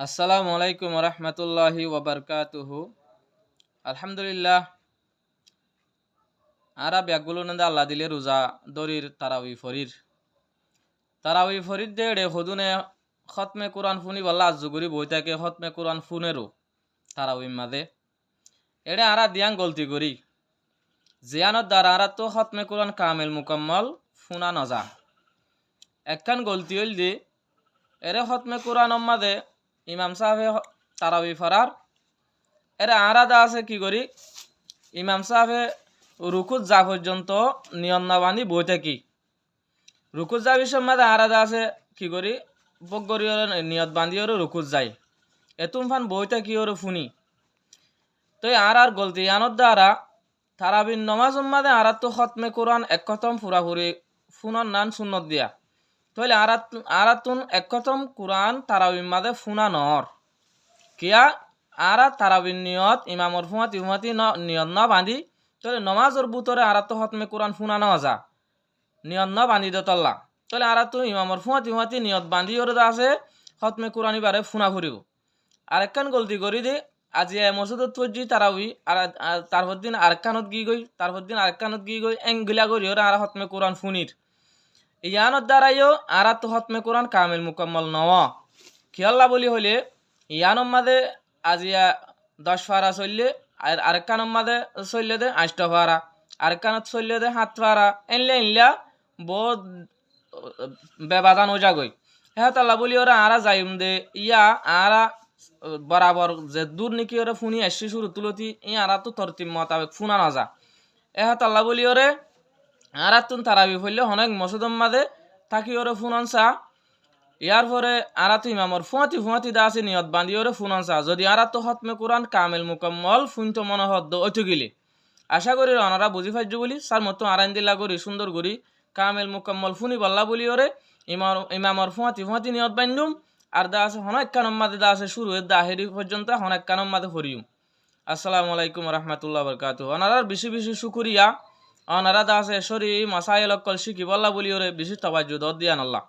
আসসালামু আলাইকুম রহমতুল্লাহি ওবরকাতুহু। আলহামদুলিল্লাহ। আরা ব্যাগগুলো নন্দে আল্লাহ দিলে রোজা দরির তারাউই ফরির দে রে হদুনে খতমে কোরআন ফুনি বল্লা আজুগুরি বই থাকে খতমে কোরআন ফুনেরও তারাউই মাদে এড়ে আরা দিয়াং গলতি করি জিয়ানত দ্বারা আরা তো খতমে কোরআন কামেল মুকম্মল ফুনা নজা একখান গলতি হইল দি এরে খতমে কোরআন মাদে ইমাম সাহেবে তারাউই ফরার এরে আরাদা আছে কি করি ইমাম সাহেবে রুকুত যা পর্যন্ত নিয়ম না বান্ধি বই থাকি রুকুত যা বিষয় মাদে আরাদা আছে কি করি বগরি নিয়ত বান্ধি ওর রুকুত যাই এতুম ফান বই থাকি ওর ফুনি তো আর গলতি আনত দ্বারা তারাবিন নমাজ মাদে আরাত তো খতমে কোরআন এক খতম পুরাপুরি ফুনর নান সুন্নত দিয়া তাহলে আরাতুন এক খতম কোরআন তারাবিন মাদে ফুনা নর কিয়া আরা তারাবিন নিয়ত ইমামর ফুমাতি নিয়ত না বান্ধি তাহলে নমাজর বুতরে আরাত খতমে কোরআন ফুনা না যা নিয়ত না বান্ধি দে তল্লা তাহলে আরা তো ইমামর ফুমাতি নিয়ত বান্ধি ওর আছে খতমে কোরআন বারে ফুনা ফুরিব আরেকখান গলতি করি দে আজি মসজিদত পড়ছি তারাউই আর তারপর দিন আরেকখানত গি গই তারপর দিন আরেকখানত গি গই এংগুলা করি ওরা আর খতমে কোরআন ফুনির ইয়ানত দ্বারাইও আর তো খতমে কোরআন কামিল মুকম্মল নও খেয়াল্লা বলি হইলে ইয়ানম মাদে আজিয়া 10 ফারা চললে আর আরেকখানম মাদে চললে দে 8 ফারা আরেকখানত চললে দে 7 ফারা এনলা বহুত বেবাদান হয়ে যাগই হ্যাঁ তাল্লা বলি ওরা আরা যাইম দে ইয়া আরা বরাবর যে দূর নাকি ওরা ফুনি আসছি শুরু তুলতি ই আরা তো তরতিব মোতাবেক ফুনা না যা হ্যাঁ তাল্লা বলি ওরে আরা তুন তারাবি ফেললে অনেক মসুদম মাদে থাকি ওরে ফুনন চা ইয়ার পরে আরা তো ইমামর ফুয়াতি দা আছে নিয়ত বান্ধি ওরে ফুনন চা যদি আরা তো খতমে কোরআন কামেল মুকম্মল ফুনতো মনে হদ্দ ওইটু গিলে আশা করি ওনারা বুঝি পাইজ বলি সার মতো আরাইন দিল্লা করি সুন্দর করি কামেল মুকম্মল ফুনি বল্লা বলি ওরে ইমামর ফুয়াতি নিয়ত বান্ধুম আর দা আছে হন একখানম মাদে দা আছে শুরু দা হেরি পর্যন্ত হন একখানম মাদে ফরিউম। আসসালামু আলাইকুম রহমতুল্লাহ বরকাত। ওনারা বেশি শুকুরিয়া ওনারা দা আছে সরি মাসাইল অকল শিখি বল্লা বলি ওরে বেশি তবাজ্জুদ দিয়ান আল্লাহ।